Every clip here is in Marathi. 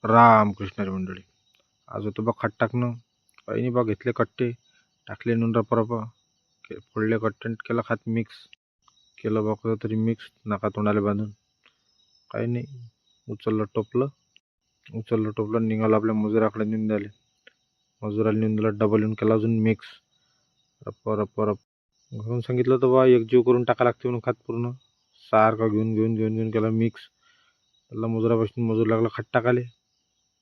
रामकृष्ण मंडळी. आज होतो बा खत टाकणं. काही नाही बा, घेतले कट्टे, टाकले नून रपा फोडले कट्टे, केलं खात मिक्स, केलं बा कसं तरी मिक्स नाका तोंडाला बांधून. काही नाही, उचललं टोपलं निघालं आपल्या मजुराकडे नेऊन द्याले. मजुराला नेऊन दिलं, डबल येऊन केला अजून मिक्स, रप घरून सांगितलं होतं बा एक जीव करून टाका लागते म्हणून खात पूर्ण. सारखं घेऊन केला मिक्स. त्याला मजुरापासून मजूर लागला खत टाकाले.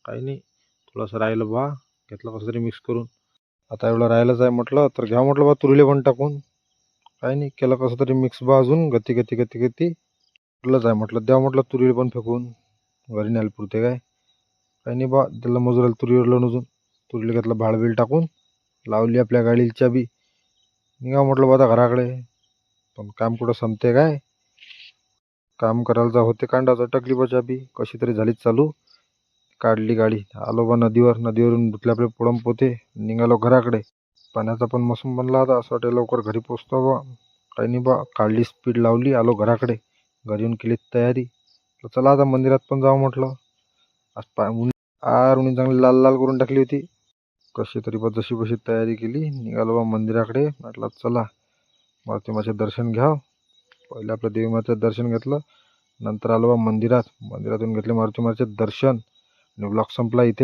काही नाही, थोडंसं राहिलं बा, घेतलं कसं तरी मिक्स करून. आता एवढं राहिलंच आहे म्हटलं तर घ्या म्हटलं बा तुरीले पण टाकून. काही नाही, केलं कसं तरी मिक्स बा, अजून गती कुठलंच आहे म्हटलं द्या म्हटलं तुरीले पण फेकून, घरी न्यायला पुरते काय. काही नाही बा, त्याला मजुराला तुरीवर लावून अजून तुरीला घेतलं भाळबीळ टाकून, लावली आपल्या गाडीची चाबी, निघा म्हटलं बा आता घराकडे. पण काम कुठं संपते काय, काम करायला होते कांडाचं टकली बा चाबी कशी तरी झालीच चालू. काढली गाडी, आलो बा नदीवरून धुतले आपले पुडम पोते, निघालो घराकडे. पाण्याचा पण मोसम बनला होता, असं वाटे लवकर घरी पोचतो बा. काही नाही बा, काढली स्पीड लावली, आलो घराकडे. घरी येऊन केली तयारी, तर चला आता मंदिरात पण जावं म्हटलं. आज उन्ही चांगली लाल लाल करून टाकली होती. कशी तरी बा जशी तयारी केली, निघालो बा मंदिराकडे. म्हटलं चला मारुतीमाचे दर्शन घ्या. पहिले आपलं देवीमाचं दर्शन घेतलं, नंतर आलो बा मंदिरातून घेतले मारुतीमाचे दर्शन. आणि ब्लॉग संपला इथे.